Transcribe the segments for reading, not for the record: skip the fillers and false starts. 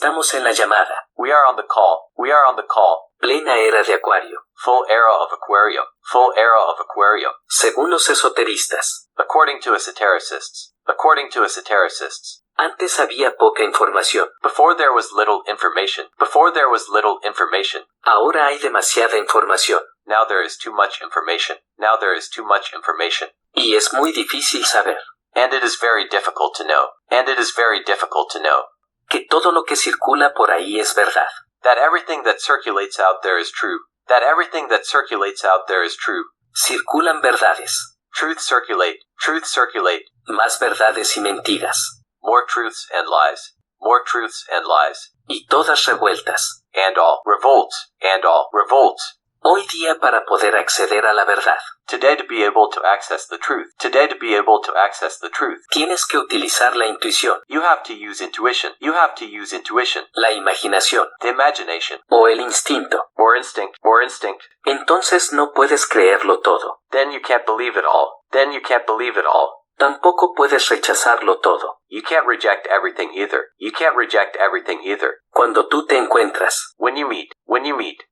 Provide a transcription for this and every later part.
Estamos en la llamada. We are on the call. We are on the call. Plena era de Acuario. Full era of Aquario. Full era of Aquario. Según los esoteristas. According to esotericists. According to esotericists. Antes había poca información. Before there was little information. Before there was little information. Ahora hay demasiada información. Now there is too much information. Now there is too much information. Y es muy difícil saber. And it is very difficult to know. And it is very difficult to know. Que todo lo que circula por ahí es verdad. That everything that circulates out there is true. That everything that circulates out there is true. Circulan verdades. Truths circulate. Truths circulate. Más verdades y mentiras. More truths and lies. More truths and lies. Y todas revueltas. And all revolts. And all revolts. Hoy día para poder acceder a la verdad. Today to be able to access the truth. Today to be able to access the truth. Tienes que utilizar la intuición. You have to use intuition. You have to use intuition. La imaginación. The imagination. O el instinto. Or instinct. Or instinct. Entonces no puedes creerlo todo. Then you can't believe it all. Then you can't believe it all. Tampoco puedes rechazarlo todo. You can't reject everything either. You can't reject everything either. Cuando tú te encuentras. When you meet.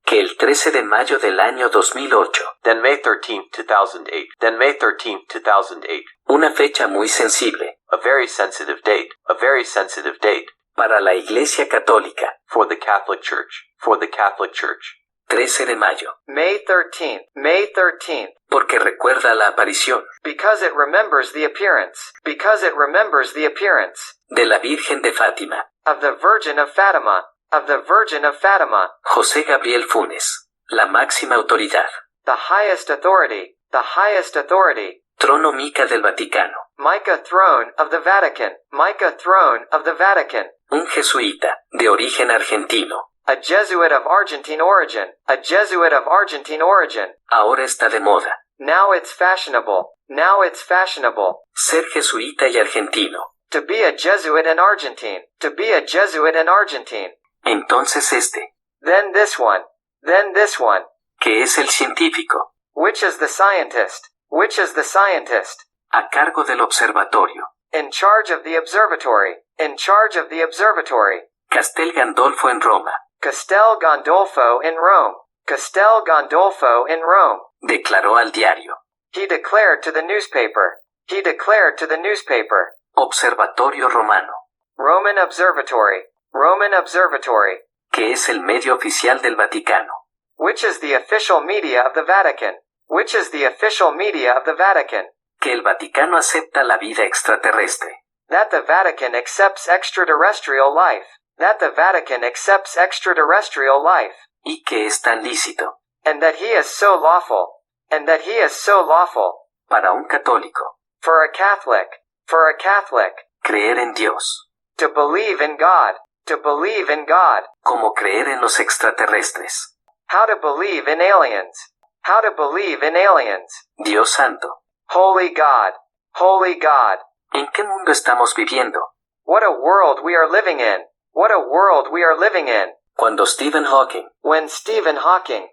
Que el 13 de mayo del año 2008. Then May 13th, 2008. Then May 13th, 2008. Una fecha muy sensible. A very sensitive date. A very sensitive date. Para la Iglesia Católica. For the Catholic Church. For the Catholic Church. 13 de mayo. May 13th. May 13th. Porque recuerda la aparición. Because it remembers the appearance. Because it remembers the appearance. De la Virgen de Fátima. Of the Virgin of Fatima. Of the Virgin of Fatima. José Gabriel Funes. La máxima autoridad. The highest authority. The highest authority. Trono Mica del Vaticano. Mica throne of the Vatican. Mica throne of the Vatican. Un jesuita, de origen argentino. A Jesuit of Argentine origin. A Jesuit of Argentine origin. Ahora está de moda. Now it's fashionable. Now it's fashionable. Ser jesuita y argentino. To be a Jesuit in Argentine. To be a Jesuit in Argentine. Entonces este. Then this one. Then this one. ¿Qué es el científico? Which is the scientist? Which is the scientist? A cargo del observatorio. In charge of the observatory. In charge of the observatory. Castel Gandolfo en Roma. Castel Gandolfo in Rome. Castel Gandolfo in Rome. Declaró al diario. He declared to the newspaper. He declared to the newspaper. Observatorio Romano. Roman Observatory. Roman Observatory. Que es el medio oficial del Vaticano. Which is the official media of the Vatican. Which is the official media of the Vatican. Que el Vaticano acepta la vida extraterrestre. That the Vatican accepts extraterrestrial life. That the Vatican accepts extraterrestrial life. Y que es tan lícito. And that he is so lawful. And that he is so lawful. Para un católico. For a Catholic. For a Catholic. Creer en Dios. To believe in God. To believe in God. Como creer en los extraterrestres. How to believe in aliens. How to believe in aliens. Dios santo. Holy God. Holy God. ¿En qué mundo estamos viviendo? What a world we are living in. What a world we are living in. Cuando Stephen Hawking. When Stephen Hawking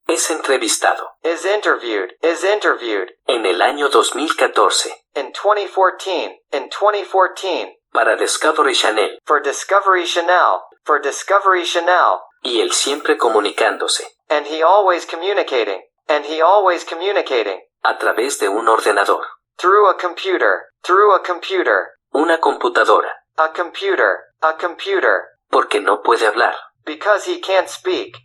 Es entrevistado. is interviewed En el año 2014. in 2014 Para Discovery Channel. for Discovery Channel Y él siempre comunicándose. and he always communicating A través de un ordenador. through a computer Una computadora. a computer Porque no puede hablar. because he can't speak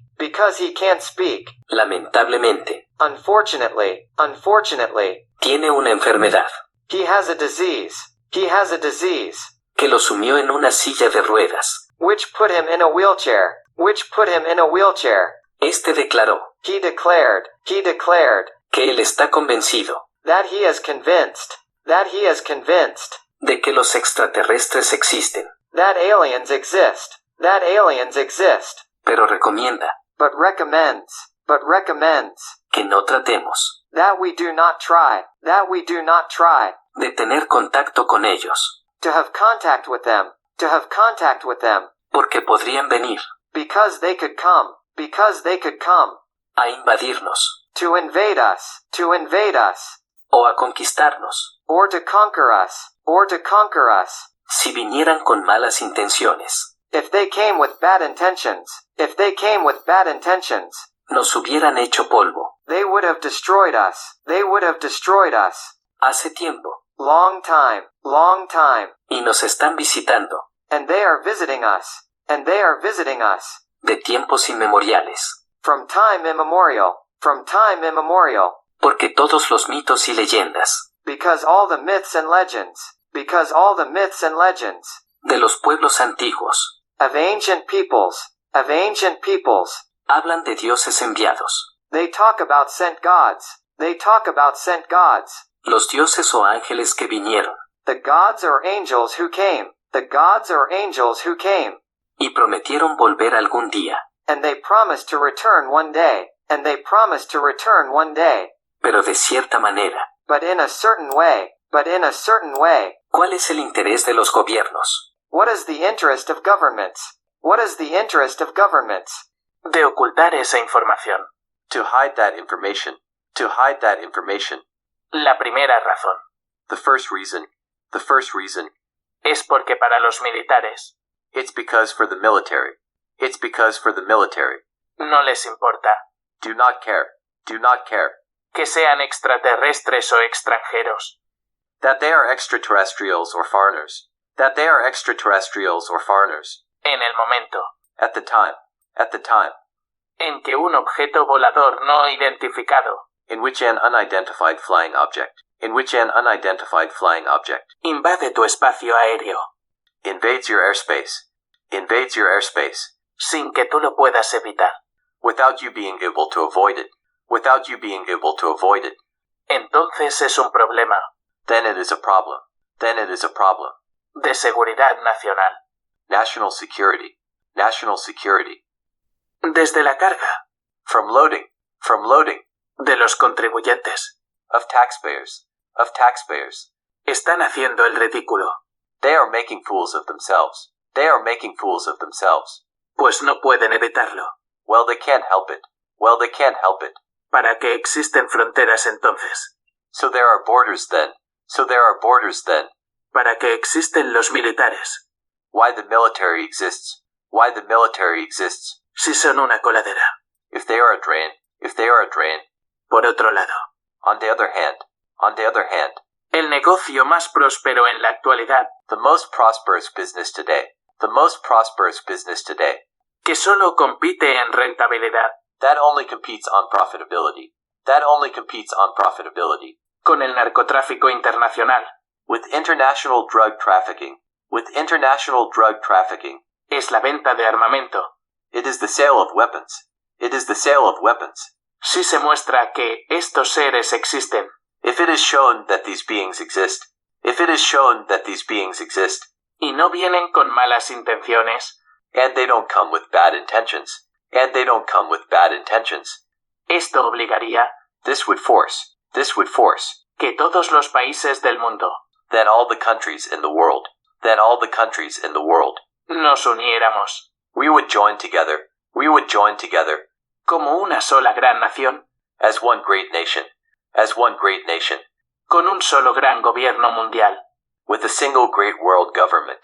Lamentablemente. unfortunately Tiene una enfermedad. he has a disease Que lo sumió en una silla de ruedas. which put him in a wheelchair Este declaró. he declared Que él está convencido. that he is convinced De que los extraterrestres existen. that aliens exist Pero recomienda. but recommends Que no tratemos. that we do not try De tener contacto con ellos. to have contact with them Porque podrían venir. because they could come A invadirnos. to invade us O a conquistarnos. or to conquer us Si vinieran con malas intenciones, If they came with bad intentions. If they came with bad intentions. nos hubieran hecho polvo. They would have destroyed us. They would have destroyed us. Hace tiempo. Long time. Long time. Y nos están visitando. And they are visiting us. And they are visiting us. De tiempos inmemoriales. From time immemorial. From time immemorial. Porque todos los mitos y leyendas. Because all the myths and legends. Because all the myths and legends. De los pueblos antiguos. Of ancient peoples. Of ancient peoples. Hablan de dioses enviados. They talk about sent gods. They talk about sent gods. Los dioses o ángeles que vinieron. The gods or angels who came. The gods or angels who came. Y prometieron volver algún día. And they promised to return one day. And they promised to return one day. Pero de cierta manera. But in a certain way. But in a certain way. ¿Cuál es el interés de los gobiernos? What is the interest of governments? What is the interest of governments? De ocultar esa información. To hide that information. To hide that information. La primera razón. The first reason. The first reason. Es porque para los militares. It's because for the military. It's because for the military. No les importa. Do not care. Do not care. Que sean extraterrestres o extranjeros. That they are extraterrestrials or foreigners. That they are extraterrestrials or foreigners. En el momento. At the time. At the time. En que un objeto volador no identificado. In which an unidentified flying object. In which an unidentified flying object. Invade tu espacio aéreo. Invades your airspace. Invades your airspace. Sin que tú lo puedas evitar. Without you being able to avoid it. Without you being able to avoid it. Entonces es un problema. Then it is a problem. Then it is a problem. De seguridad nacional. National security. National security. Desde la carga. From loading. From loading. De los contribuyentes. Of taxpayers. Of taxpayers. Están haciendo el ridículo. They are making fools of themselves. They are making fools of themselves. Pues no pueden evitarlo. Well, they can't help it. Well, they can't help it. ¿Para qué existen fronteras entonces? So there are borders then. So there are borders then. ¿Para qué existen los militares? Why the military exists. Why the military exists. Si son una coladera. If they are a drain. If they are a drain. Por otro lado. On the other hand. On the other hand. El negocio más próspero en la actualidad. The most prosperous business today. The most prosperous business today. Que solo compite en rentabilidad. That only competes on profitability. That only competes on profitability. Con el narcotráfico internacional. With international drug trafficking. With international drug trafficking. Es la venta de armamento. It is the sale of weapons. It is the sale of weapons. Si se muestra que estos seres existen. If it is shown that these beings exist. If it is shown that these beings exist. Y no vienen con malas intenciones. And they don't come with bad intentions. And they don't come with bad intentions. Esto obligaría. This would force. This would force. Que todos los países del mundo. Then all the countries in the world. Then all the countries in the world. Nos uniéramos. We would join together. We would join together. Como una sola gran nación. As one great nation. As one great nation. Con un solo gran gobierno mundial. With a single great world government.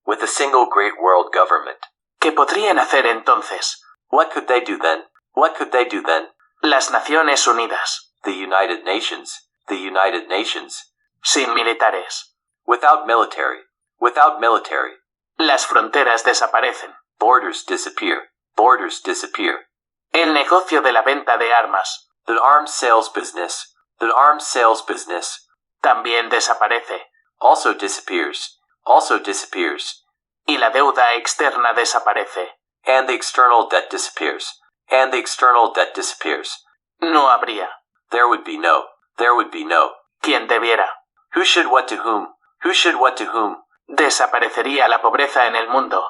With a single great world government. ¿Qué podrían hacer entonces? What could they do then? What could they do then? Las Naciones Unidas. The United Nations. The United Nations. Sin militares. Without military. Without military. Las fronteras desaparecen. Borders disappear. Borders disappear. El negocio de la venta de armas. The arms sales business. The arms sales business. También desaparece. Also disappears. Also disappears. Y la deuda externa desaparece. And the external debt disappears. And the external debt disappears. No habría. There would be no. There would be no. Quien debiera. Who should what to whom? Who should what to whom? Desaparecería la pobreza en el mundo.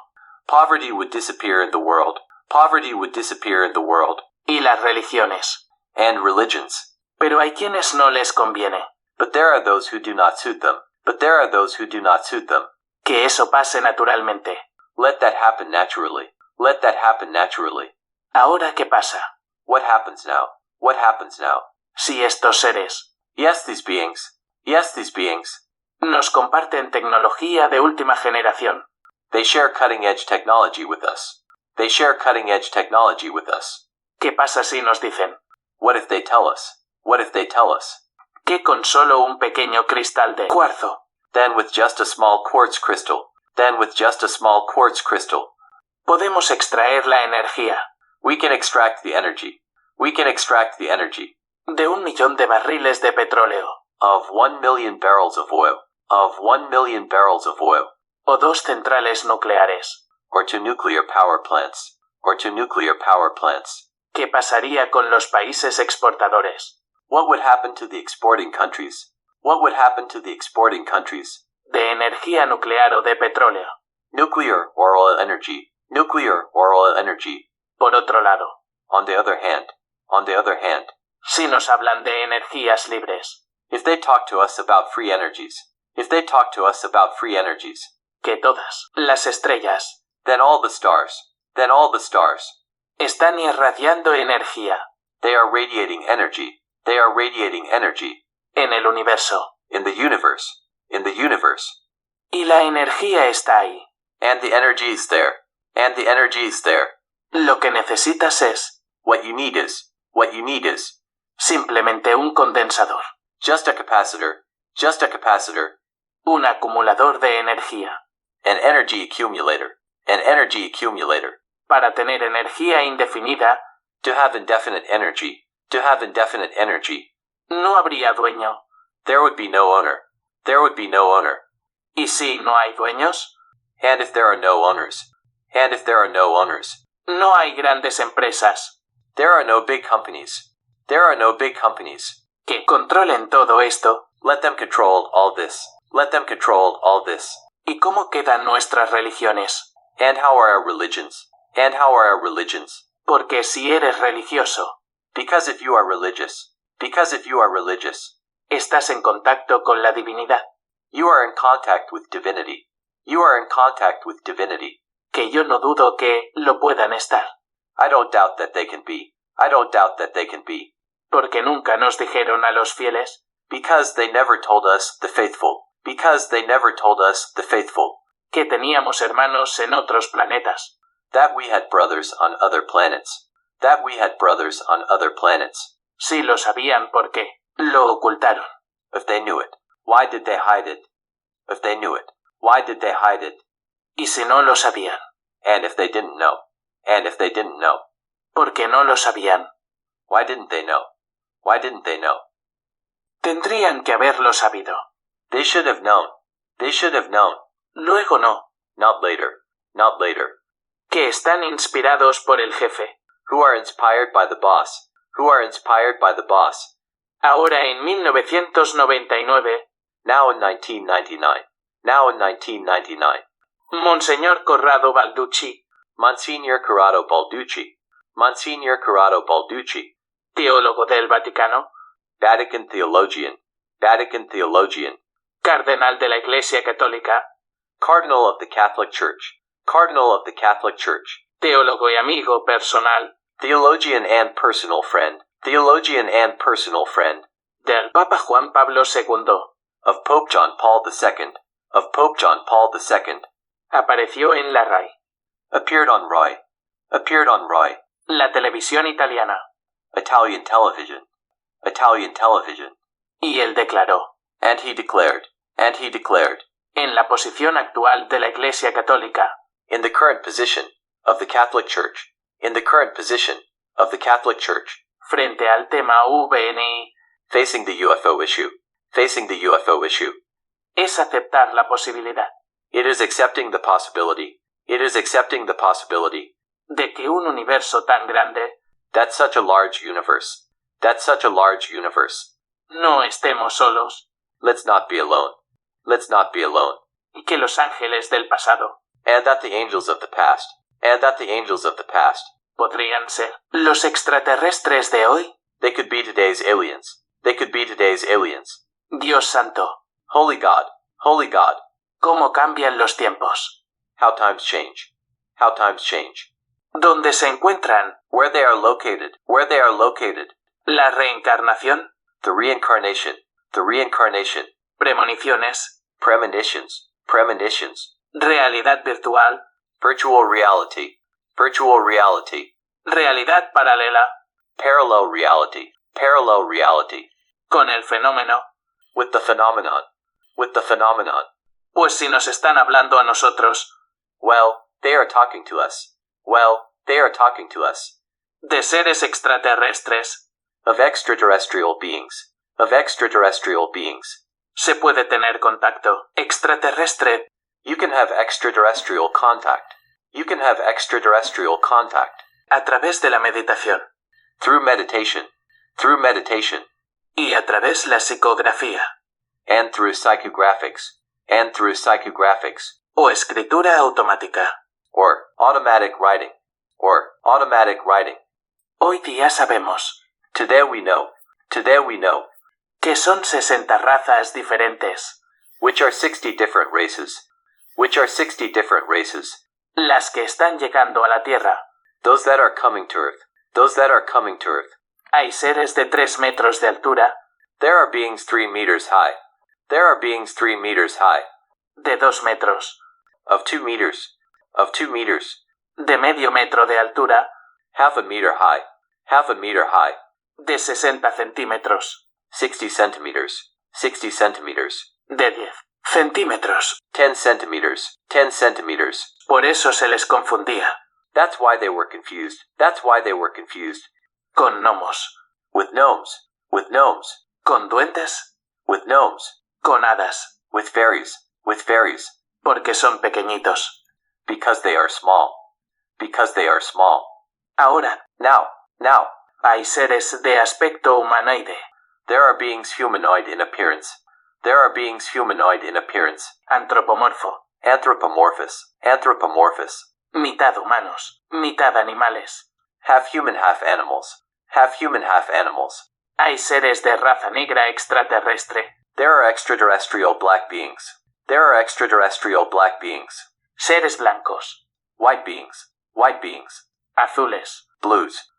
Poverty would disappear in the world. Poverty would disappear in the world. Y las religiones. And religions. Pero hay quienes no les conviene. But there are those who do not suit them. But there are those who do not suit them. Que eso pase naturalmente. Let that happen naturally. Let that happen naturally. Ahora, ¿qué pasa? What happens now? What happens now? Si estos seres. Yes, these beings. Yes, these beings. Nos comparten tecnología de última generación. They share cutting-edge technology with us. They share cutting-edge technology with us. ¿Qué pasa si nos dicen? What if they tell us? What if they tell us? Que con solo un pequeño cristal de cuarzo Then with just a small quartz crystal. Then with just a small quartz crystal. podemos extraer la energía We can extract the energy. We can extract the energy. de 1.000.000 de barriles de petróleo Of 1 million barrels of oil. Of 1 million barrels of oil. o 2 centrales nucleares. Or to nuclear power plants. Or to nuclear power plants. ¿Qué pasaría con los países exportadores What would happen to the exporting countries? What would happen to the exporting countries? de energía nuclear o de petróleo? Nuclear or oil energy. Nuclear or oil energy. Por otro lado, On the other hand, si nos hablan de energías libres, if they talk to us about free energies, que todas las estrellas then all the stars están irradiando energía they are radiating energy en el universo, in the universe, y la energía está ahí. and the energy is there, Lo que necesitas es what you need is, simplemente un condensador, just a capacitor, un acumulador de energía, an energy accumulator, para tener energía indefinida. to have indefinite energy, No habría dueño. there would be no owner, ¿Y si no hay dueños? and if there are no owners, No hay grandes empresas there are no big companies, que controlen todo esto. let them control all this, ¿Y cómo quedan nuestras religiones? and how are our religions, Porque si eres religioso, because if you are religious, estás en contacto con la divinidad, you are in contact with divinity, que yo no dudo que lo puedan estar, I don't doubt that they can be, porque nunca nos dijeron a los fieles because they never told us the faithful, que teníamos hermanos en otros planetas. that we had brothers on other planets, Sí lo sabían porque lo ocultaron. If they knew it, why did they hide it? Y si no lo sabían, And if they didn't know, porque no lo sabían, why didn't they know? tendrían que haberlo sabido. They should have known. Luego no, Not later. que están inspirados por el jefe. Who are inspired by the boss. Ahora en 1999, Now in 1999. Monseñor Corrado Balducci, Monsignor Corrado Balducci, teólogo del Vaticano, Vatican theologian, cardenal de la Iglesia Católica, Cardinal of the Catholic Church, teólogo y amigo personal theologian and personal friend, del Papa Juan Pablo II, of Pope John Paul II, apareció en la RAI, appeared on Roy, la televisión italiana, Italian television, y él declaró, and he declared, en la posición actual de la Iglesia Católica, in the current position of the Catholic Church, frente al tema VNI, facing the UFO issue, es aceptar la posibilidad it is accepting the possibility, de que un universo tan grande that such a large universe, no estemos solos, let's not be alone, y que los ángeles del pasado and that the angels of the past, podrían ser los extraterrestres de hoy. they could be today's aliens, Dios santo, Holy God, cómo cambian los tiempos. how times change, ¿Dónde se encuentran where they are located, la reencarnación, the reincarnation, premoniciones, premonitions, premonitions, realidad virtual, virtual reality, virtual reality, realidad paralela, parallel reality, parallel reality, con el fenómeno. with the phenomenon, with the phenomenon. Pues si nos están hablando a nosotros, Well, they are talking to us. Well, they are talking to us. de seres extraterrestres, Of extraterrestrial beings. Of extraterrestrial beings. se puede tener contacto extraterrestre You can have extraterrestrial contact. You can have extraterrestrial contact. a través de la meditación Through meditation. Through meditation. y a través la psicografía And through psychographics. And through psychographics. o escritura automática. Or automatic writing. Or automatic writing. Hoy día sabemos Today we know. Today we know. que son 60 razas diferentes, Which are 60 different races. Which are 60 different races. las que están llegando a la Tierra. Those that are coming to Earth. Those that are coming to Earth. Hay seres de 3 metros de altura, There are beings 3 meters high. There are beings 3 meters high. de 2 metros, Of 2 meters. Of 2 meters. de medio metro de altura, Half a meter high. Half a meter high. de 60 centímetros, 60 centimeters. 60 centimeters. de 10 centímetros. 10 centimeters. 10 centimeters. Por eso se les confundía That's why they were confused. That's why they were confused. con gnomos, With gnomes. With gnomes. con duendes, With gnomes. con hadas, With fairies. With fairies. porque son pequeñitos. Because they are small. Because they are small. Ahora, Now. hay seres de aspecto humanoide, There are beings humanoid in appearance. There are beings humanoid in appearance. antropomorfo, Anthropomorphous. Anthropomorphous. mitad humanos, mitad animales. Half human, half animals. Half human, half animals. Hay seres de raza negra extraterrestre, There are extraterrestrial black beings. There are extraterrestrial black beings. seres blancos, White beings. White beings. azules. Blues.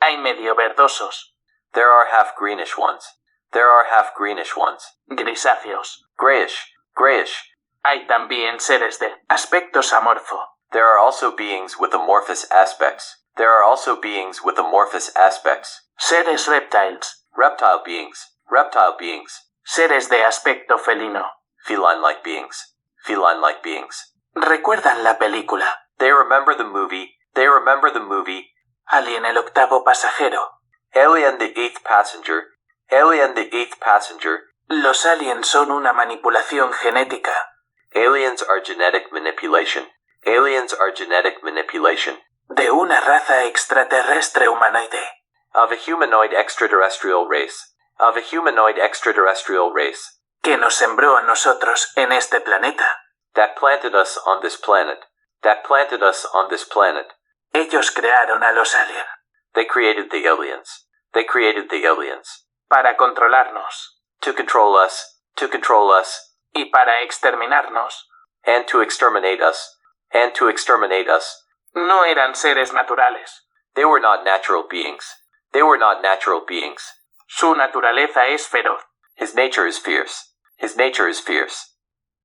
Hay medio verdosos, There are half greenish ones. There are half greenish ones. grisáceos. Grayish. Grayish. Hay también seres de aspectos amorfo, There are also beings with amorphous aspects. There are also beings with amorphous aspects. seres reptiles, Reptile beings. Reptile beings. seres de aspecto felino. Feline-like beings. Feline-like beings. ¿Recuerdan la película They remember the movie. They remember the movie. Alien el octavo pasajero? Alien the Eighth Passenger. Alien the Eighth Passenger. Los aliens son una manipulación genética. Aliens are genetic manipulation. Aliens are genetic manipulation. De una raza extraterrestre humanoide. Of a humanoid extraterrestrial race. Of a humanoid extraterrestrial race. Que nos sembró a nosotros en este planeta. That planted us on this planet. That planted us on this planet. Ellos crearon a los aliens. They created the aliens. They created the aliens. Para controlarnos. To control us. To control us. Y para exterminarnos. And to exterminate us. And to exterminate us. No eran seres naturales. They were not natural beings. They were not natural beings. Su naturaleza es feroz. His nature is fierce. His nature is fierce.